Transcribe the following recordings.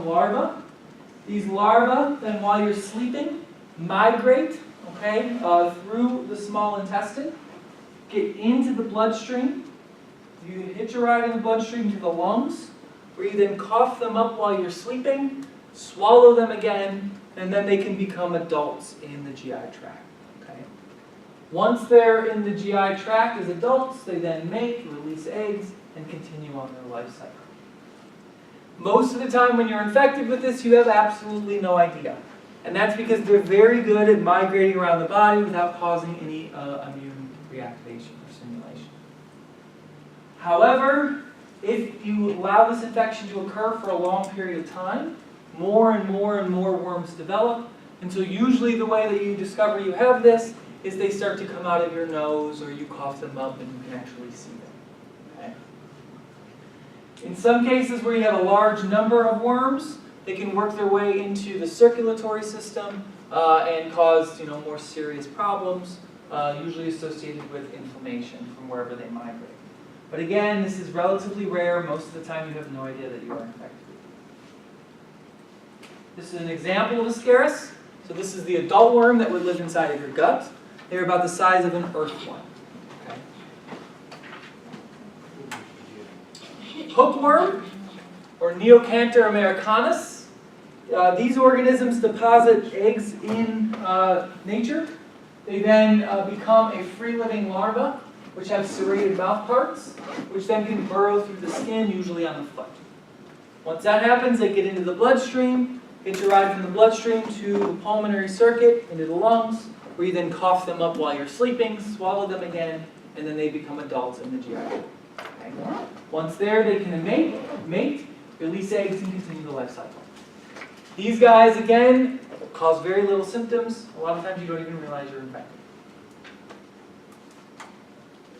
become larvae. These larvae, then while you're sleeping, migrate, okay, through the small intestine, get into the bloodstream. You hitch a ride in the bloodstream to the lungs, where you then cough them up while you're sleeping, swallow them again, and then they can become adults in the GI tract. Okay? Once they're in the GI tract as adults, they then mate, release eggs, and continue on their life cycle. Most of the time when you're infected with this, you have absolutely no idea. And that's because they're very good at migrating around the body without causing any immune reactivation or stimulation. However, if you allow this infection to occur for a long period of time, more and more and more worms develop, until usually the way that you discover you have this is they start to come out of your nose, or you cough them up and you can actually see them. Okay? In some cases where you have a large number of worms, they can work their way into the circulatory system and cause more serious problems, usually associated with inflammation from wherever they migrate. But again, this is relatively rare. Most of the time you have no idea that you are infected. This is an example of Ascaris. So this is the adult worm that would live inside of your gut. They're about the size of an earthworm. Okay. Hookworm, or Neocanter americanus. These organisms deposit eggs in nature. They then become a free-living larva, which have serrated mouth parts, which then can burrow through the skin, usually on the foot. Once that happens, they get into the bloodstream, hitch a ride from the bloodstream to the pulmonary circuit, into the lungs, where you then cough them up while you're sleeping, swallow them again, and then they become adults in the GI. Okay. Once there, they can mate, release eggs, and continue the life cycle. These guys, again, cause very little symptoms. A lot of times you don't even realize you're infected.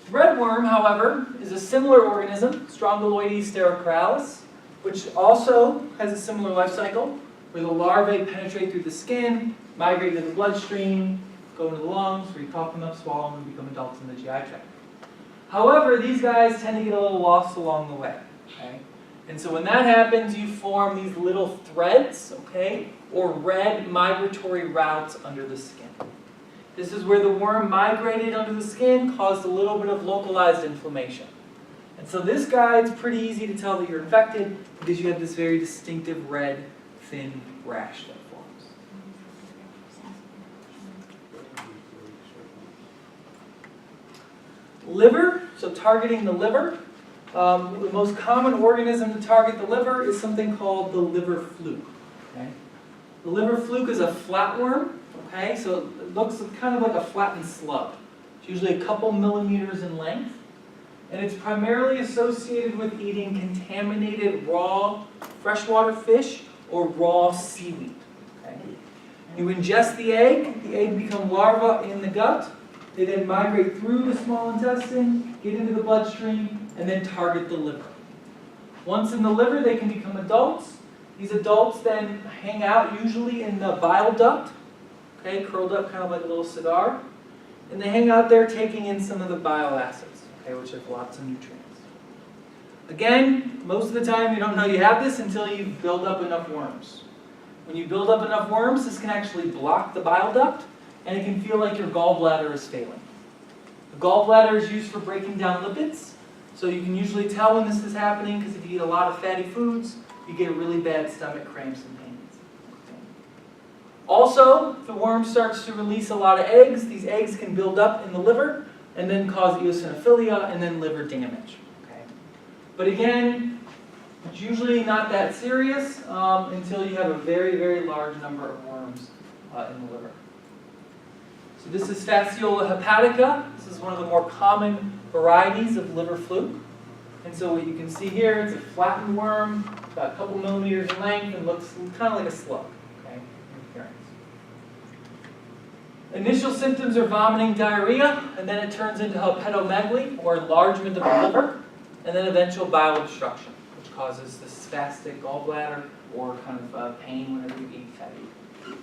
Threadworm, however, is a similar organism, Strongyloides stercoralis, which also has a similar life cycle, where the larvae penetrate through the skin, migrate to the bloodstream, go into the lungs, where you cough them up, swallow them, and become adults in the GI tract. However, these guys tend to get a little lost along the way. Okay? And so when that happens, you form these little threads, okay, or red migratory routes under the skin. This is where the worm migrated under the skin, caused a little bit of localized inflammation. And so this guy, it's pretty easy to tell that you're infected because you have this very distinctive red, thin rash that forms. Liver, so targeting the liver. The most common organism to target the liver is something called the liver fluke. Okay? The liver fluke is a flatworm. Okay, so it looks kind of like a flattened slug. It's usually a couple millimeters in length. And it's primarily associated with eating contaminated raw freshwater fish or raw seaweed. Okay? You ingest the egg become larvae in the gut. They then migrate through the small intestine, get into the bloodstream, and then target the liver. Once in the liver, they can become adults. These adults then hang out usually in the bile duct. Okay, curled up kind of like a little cigar. And they hang out there taking in some of the bile acids, okay, which have lots of nutrients. Again, most of the time you don't know you have this until you build up enough worms. When you build up enough worms, this can actually block the bile duct, and it can feel like your gallbladder is failing. The gallbladder is used for breaking down lipids, so you can usually tell when this is happening because if you eat a lot of fatty foods, you get really bad stomach cramps and pains. Also, if the worm starts to release a lot of eggs, these eggs can build up in the liver and then cause eosinophilia and then liver damage. Okay? But again, it's usually not that serious until you have a very, very large number of worms in the liver. So this is Fasciola hepatica. This is one of the more common varieties of liver fluke. And so what you can see here, it's a flattened worm, about a couple millimeters in length, and looks kind of like a slug. Initial symptoms are vomiting, diarrhea, and then it turns into hepatomegaly, or enlargement of the liver, and then eventual bile obstruction, which causes the spastic gallbladder or kind of pain whenever you eat fatty foods.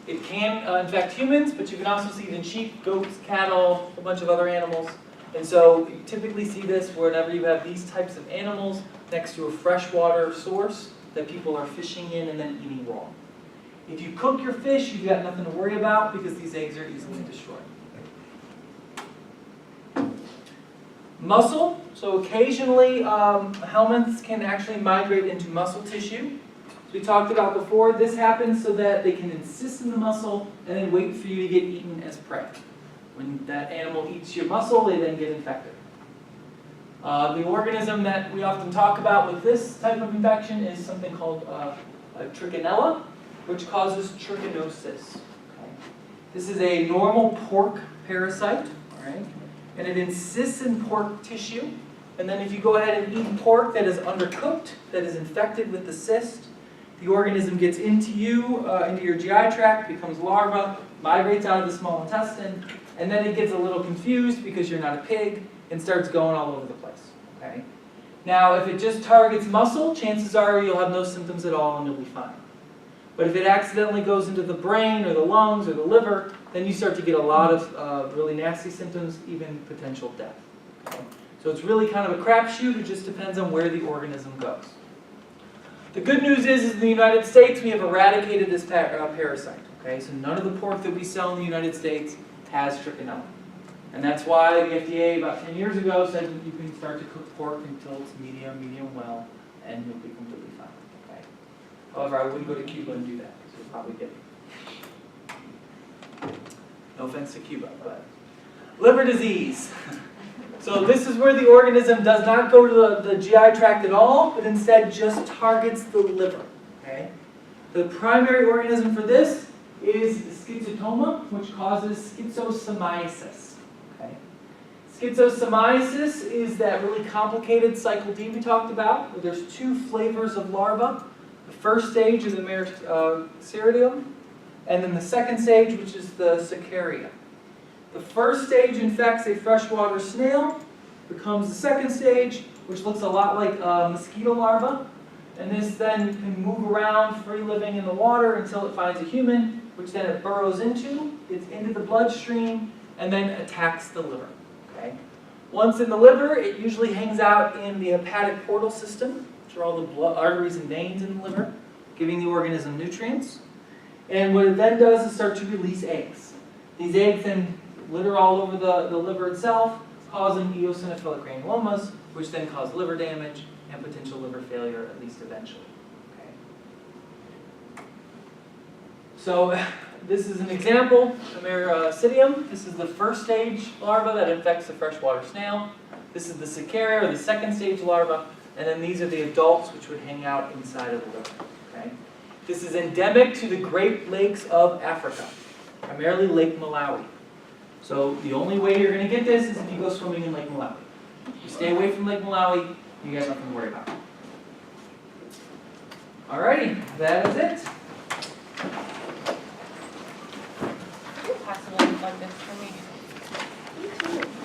It can infect humans, but you can also see it in sheep, goats, cattle, a bunch of other animals. And so you typically see this whenever you have these types of animals next to a freshwater source that people are fishing in and then eating raw. If you cook your fish, you've got nothing to worry about because these eggs are easily destroyed. Muscle. So occasionally, helminths can actually migrate into muscle tissue. As we talked about before, this happens so that they can encyst in the muscle and then wait for you to get eaten as prey. When that animal eats your muscle, they then get infected. The organism that we often talk about with this type of infection is something called Trichinella, which causes trichinosis. Okay. This is a normal pork parasite, all right? And it encysts in pork tissue. And then if you go ahead and eat pork that is undercooked, that is infected with the cyst, the organism gets into you, into your GI tract, becomes larva, migrates out of the small intestine, and then it gets a little confused because you're not a pig and starts going all over the place. Okay? Now, if it just targets muscle, chances are you'll have no symptoms at all and you'll be fine. But if it accidentally goes into the brain or the lungs or the liver, then you start to get a lot of really nasty symptoms, even potential death. Okay? So it's really kind of a crapshoot. It just depends on where the organism goes. The good news is in the United States, we have eradicated this parasite. Okay? So none of the pork that we sell in the United States has Trichinella. And that's why the FDA about 10 years ago said you can start to cook pork until it's medium well, and you'll be completely fine. Okay? However, I wouldn't go to Cuba and do that, because you'll probably get it. No offense to Cuba, but liver disease. So this is where the organism does not go to the GI tract at all, but instead just targets the liver. Okay? The primary organism for this is schizotoma, which causes schistosomiasis. Okay? Schistosomiasis is that really complicated cycle D we talked about, where there's two flavors of larva. The first stage is the Merceridium, and then the second stage, which is the Cercaria. The first stage infects a freshwater snail, becomes the second stage, which looks a lot like a mosquito larva, and this then can move around free living in the water until it finds a human, which then it burrows into, gets into the bloodstream, and then attacks the liver. Okay? Once in the liver, it usually hangs out in the hepatic portal system, which are all the blood arteries and veins in the liver, giving the organism nutrients. And what it then does is start to release eggs. These eggs then litter all over the liver itself, causing eosinophilic granulomas, which then cause liver damage and potential liver failure, at least eventually. Okay. So this is an example, the Merceridium. This is the first stage larva that infects the freshwater snail. This is the Cercaria, or the second stage larva, and then these are the adults, which would hang out inside of the liver. Okay. This is endemic to the Great Lakes of Africa, primarily Lake Malawi. So the only way you're going to get this is if you go swimming in Lake Malawi. You stay away from Lake Malawi, you got nothing to worry about. Alrighty, that is it.